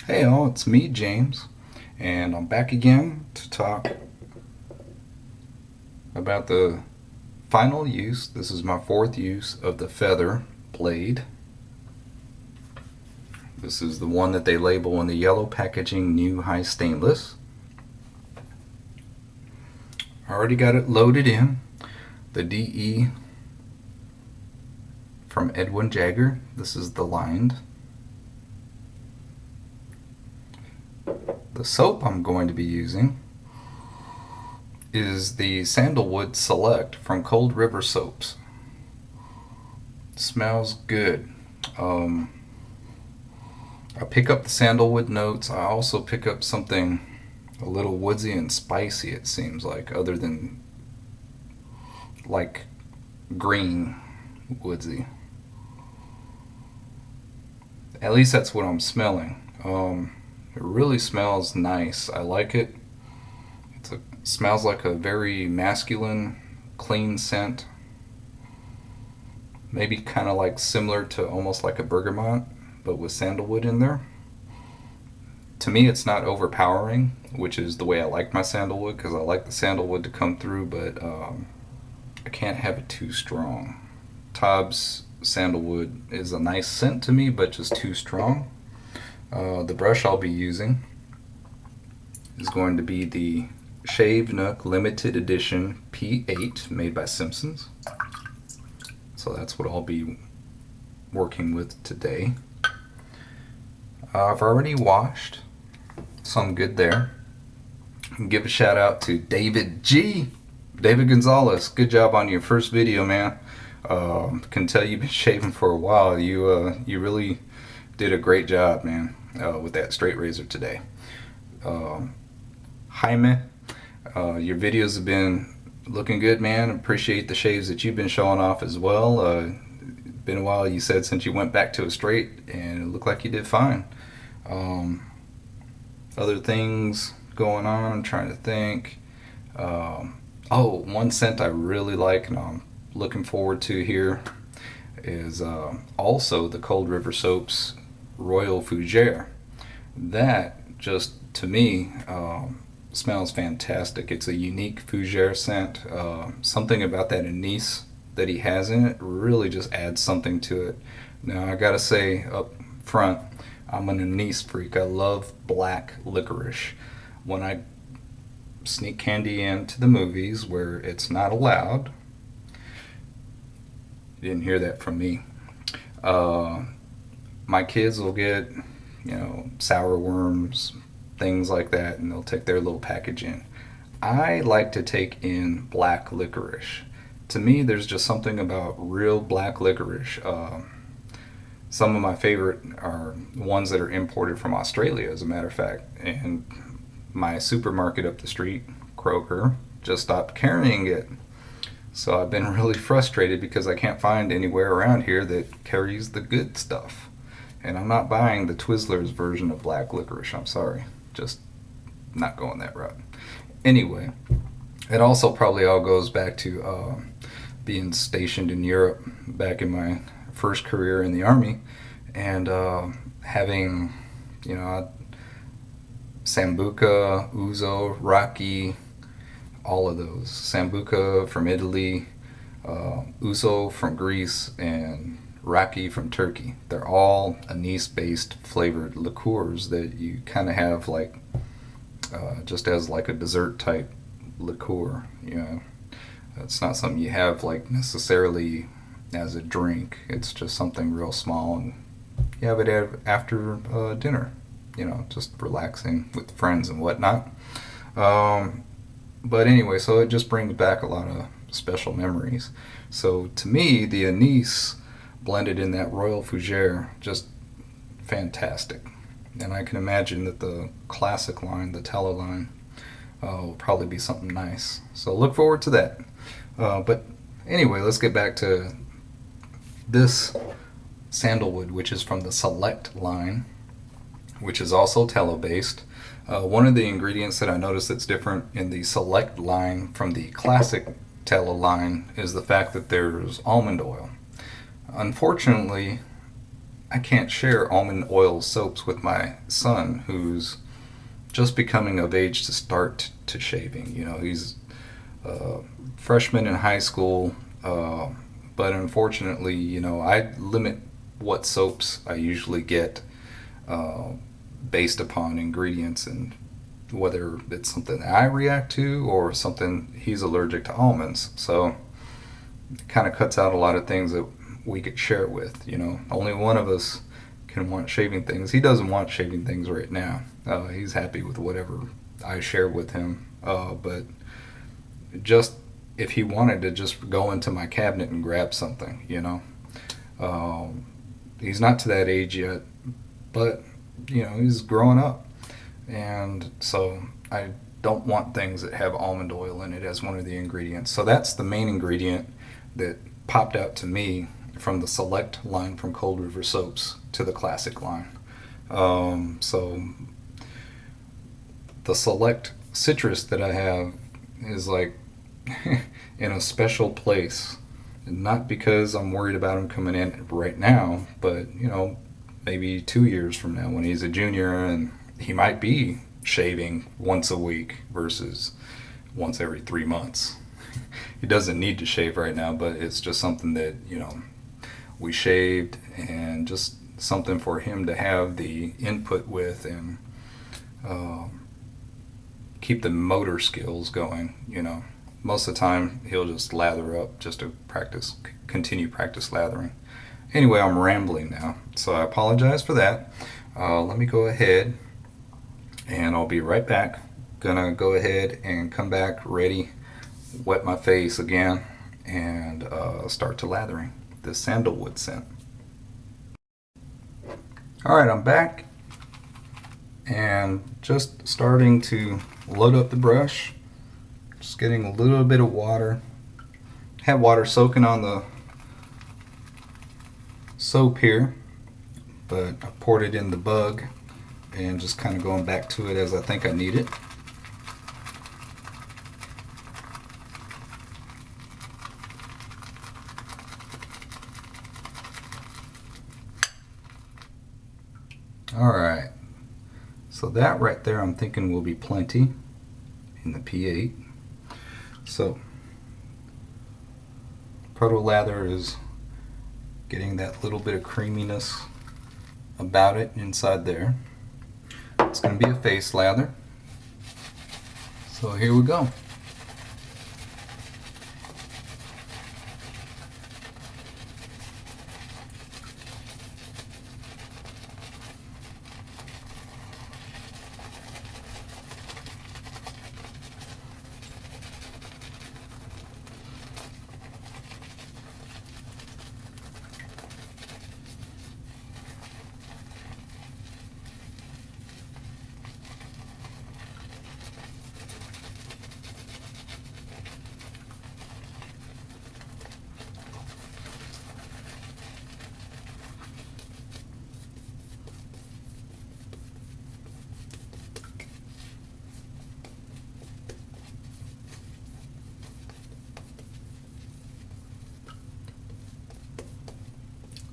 Hey all, it's me, James, and I'm back again to talk about the final use. This is my fourth use of the feather blade. This is the one that they label in the yellow packaging, new high stainless. I already got it loaded in. The DE from Edwin Jagger. This is the lined. The soap I'm going to be using is the SandalWood Select from Cold River Soaps. It smells good. I pick up the sandalwood notes. I also pick up something a little woodsy and spicy, it seems like, other than like green woodsy. At least that's what I'm smelling. It really smells nice. I like it. It smells like a very masculine, clean scent. Maybe kind of like similar to almost like a bergamot, but with sandalwood in there. To me, it's not overpowering, which is the way I like my sandalwood, because I like the sandalwood to come through, but I can't have it too strong. Taub's sandalwood is a nice scent to me, but just too strong. The brush I'll be using is going to be the Shave Nook limited edition P8 made by Simpsons. So that's what I'll be working with today. I've already washed, so I'm good there. Give a shout out to David Gonzalez. Good job on your first video, man. Can tell you've been shaving for a while. You really did a great job, man, with that straight razor today. Jaime, your videos have been looking good, man. Appreciate the shaves that you've been showing off as well. Been a while, you said, since you went back to a straight, and it looked like you did fine. Other things going on, I'm trying to think. One scent I really like and I'm looking forward to here is also the Cold River Soaps Royal Fougere. That just, to me, smells fantastic. It's a unique fougere scent. Something about that anise that he has in it really just adds something to it. Now, I gotta say up front, I'm an anise freak. I love black licorice. When I sneak candy into the movies where it's not allowed, you didn't hear that from me, my kids will get, sour worms, things like that, and they'll take their little package in. I like to take in black licorice. To me, there's just something about real black licorice. Some of my favorite are ones that are imported from Australia, as a matter of fact. And my supermarket up the street, Kroger, just stopped carrying it. So I've been really frustrated because I can't find anywhere around here that carries the good stuff. And I'm not buying the Twizzlers version of black licorice, I'm sorry. Just not going that route. Anyway, it also probably all goes back to being stationed in Europe back in my first career in the Army, and having, Sambuca, Uzo, Raki, all of those. Sambuca from Italy, Uzo from Greece, and Raki from Turkey. They're all anise-based flavored liqueurs that you kind of have like just as like a dessert type liqueur. It's not something you have like necessarily as a drink. It's just something real small, and you have it after dinner, just relaxing with friends and whatnot. But anyway, so it just brings back a lot of special memories. So to me, the anise blended in that Royal Fougere, just fantastic. And I can imagine that the classic line, the Tella line, will probably be something nice. So look forward to that. But anyway, let's get back to this sandalwood, which is from the Select line, which is also tallow based. One of the ingredients that I noticed that's different in the Select line from the classic tallow line is the fact that there's almond oil. Unfortunately, I can't share almond oil soaps with my son, who's just becoming of age to start to shaving. You know, he's a freshman in high school, but unfortunately, you know, I limit what soaps I usually get uh, based upon ingredients and whether it's something I react to or something he's allergic to almonds. So it kind of cuts out a lot of things that we could share it with. You know, only one of us can want shaving things. He doesn't want shaving things right now. He's happy with whatever I share with him. But just if he wanted to just go into my cabinet and grab something, you know, um, he's not to that age yet, but you know, he's growing up, and so I don't want things that have almond oil in it as one of the ingredients. So that's the main ingredient that popped out to me from the select line from Cold River Soaps to the classic line. So the select citrus that I have is like in a special place. Not because I'm worried about him coming in right now, but you know, maybe 2 years from now when he's a junior and he might be shaving once a week versus once every 3 months. He doesn't need to shave right now, but it's just something that, you know, we shaved and just something for him to have the input with and uh, keep the motor skills going, you know. Most of the time he'll just lather up just to continue practice lathering. Anyway, I'm rambling now, so I apologize for that. Let me go ahead and I'll be right back. Gonna go ahead and come back ready, wet my face again, and start to lathering the sandalwood scent. Alright, I'm back and just starting to load up the brush. Just getting a little bit of water. Had water soaking on the soap here, but I poured it in the bug and just kind of going back to it as I think I need it. Alright, so that right there I'm thinking will be plenty in the P8. So Proto Lather is getting that little bit of creaminess about it inside there. It's going to be a face lather. So here we go.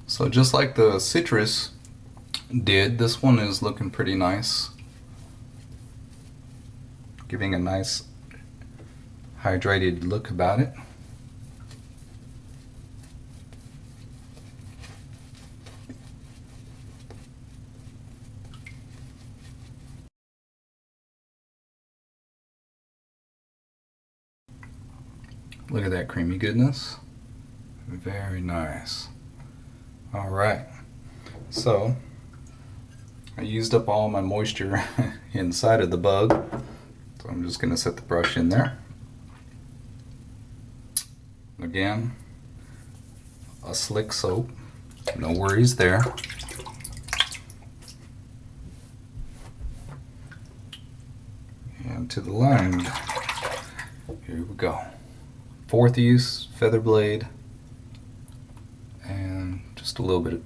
So just like the citrus did, this one is looking pretty nice. Giving a nice hydrated look about it. Look at that creamy goodness. Very nice. Alright, so I used up all my moisture inside of the bug, so I'm just going to set the brush in there. Again, a slick soap, no worries there. And to the line, here we go. 4th use feather blade, and just a little bit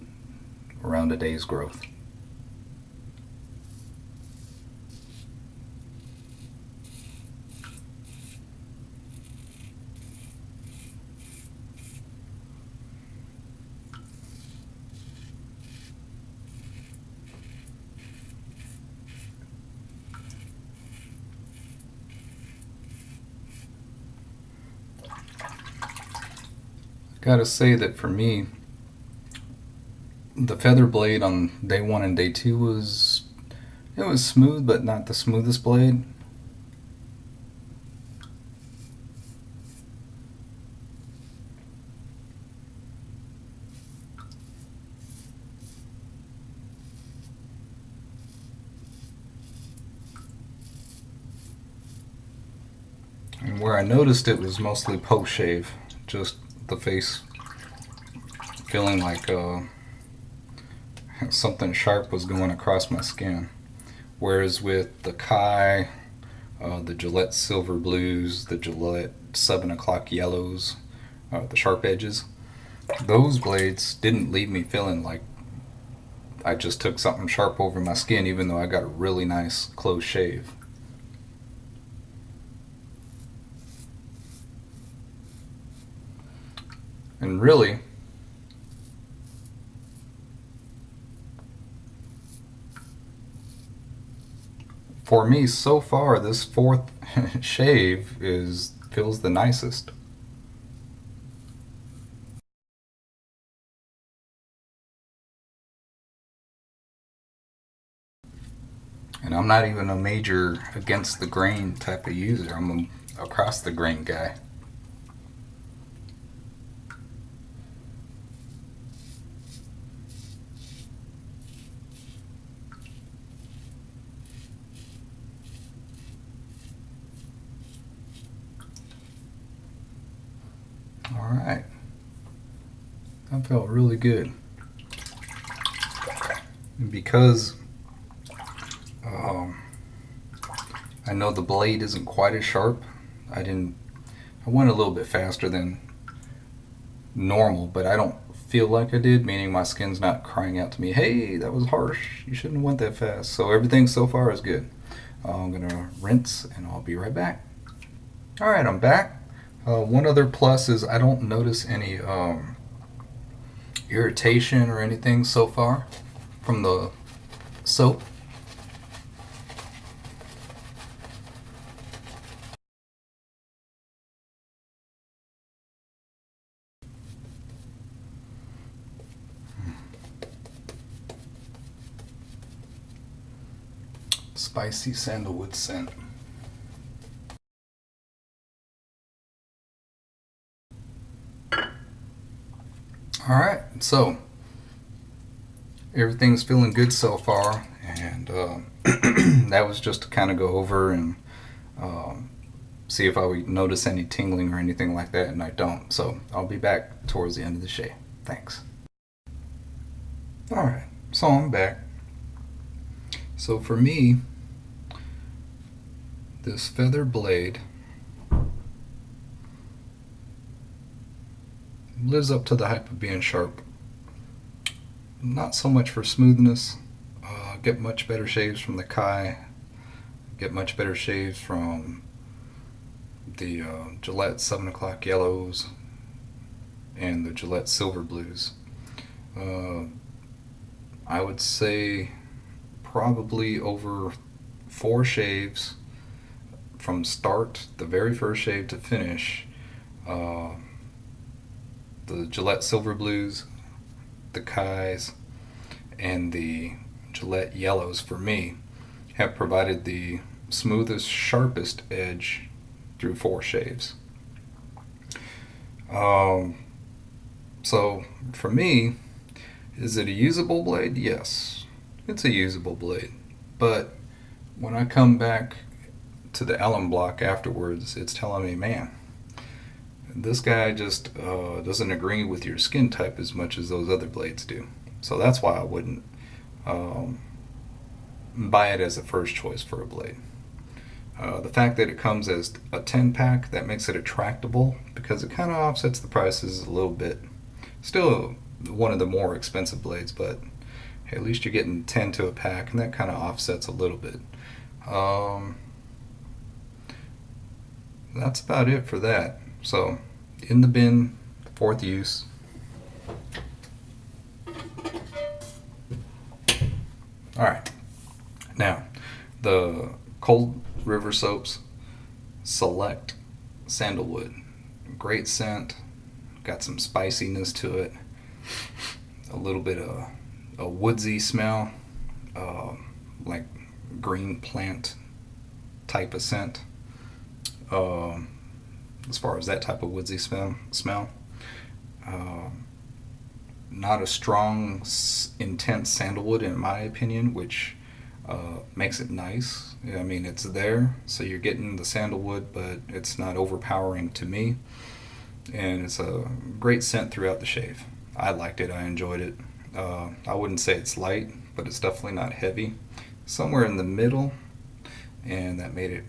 around a day's growth. Gotta say that for me, the feather blade on day one and day two was smooth, but not the smoothest blade. And where I noticed it was mostly post shave, just the face feeling like something sharp was going across my skin. Whereas with the Kai, the Gillette Silver Blues, the Gillette 7 o'clock Yellows, the sharp edges, those blades didn't leave me feeling like I just took something sharp over my skin, even though I got a really nice close shave. And really, for me so far, this fourth shave feels the nicest. And I'm not even a major against the grain type of user. I'm a across the grain guy. All right, that felt really good. And because um, I know the blade isn't quite as sharp, I didn't. I went a little bit faster than normal, but I don't feel like I did, meaning my skin's not crying out to me, hey, that was harsh, you shouldn't have went that fast. So everything so far is good. I'm gonna rinse and I'll be right back. All right, I'm back. One other plus is I don't notice any irritation or anything so far from the soap. Spicy sandalwood scent. All right, so everything's feeling good so far, and that was just to kind of go over and see if I would notice any tingling or anything like that, and I don't. So I'll be back towards the end of the shave. Thanks. All right, so I'm back. So for me, this feather blade lives up to the hype of being sharp. Not so much for smoothness. Get much better shaves from the Kai. Get much better shaves from the Gillette 7 o'clock Yellows and the Gillette Silver Blues. I would say probably over 4 shaves from start, the very first shave to finish. The Gillette Silver Blues, the Kais, and the Gillette Yellows for me have provided the smoothest, sharpest edge through 4 shaves. So for me, is it a usable blade? Yes, it's a usable blade. But when I come back to the Allen block afterwards, it's telling me, man, this guy just doesn't agree with your skin type as much as those other blades do. So that's why I wouldn't buy it as a first choice for a blade. The fact that it comes as a 10 pack, that makes it attractable because it kind of offsets the prices a little bit. Still one of the more expensive blades, but hey, at least you're getting 10 to a pack, and that kind of offsets a little bit. That's about it for that. So, in the bin, 4th use. Alright, now, the Cold River Soaps Select Sandalwood. Great scent, got some spiciness to it, a little bit of a woodsy smell, like green plant type of scent. As far as that type of woodsy smell. Not a strong, intense sandalwood in my opinion, which makes it nice. I mean, it's there, so you're getting the sandalwood, but it's not overpowering to me. And it's a great scent throughout the shave. I liked it. I enjoyed it. I wouldn't say it's light, but it's definitely not heavy. Somewhere in the middle, and that made it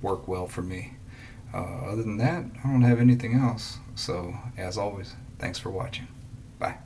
work well for me. Other than that, I don't have anything else. So, as always, thanks for watching. Bye.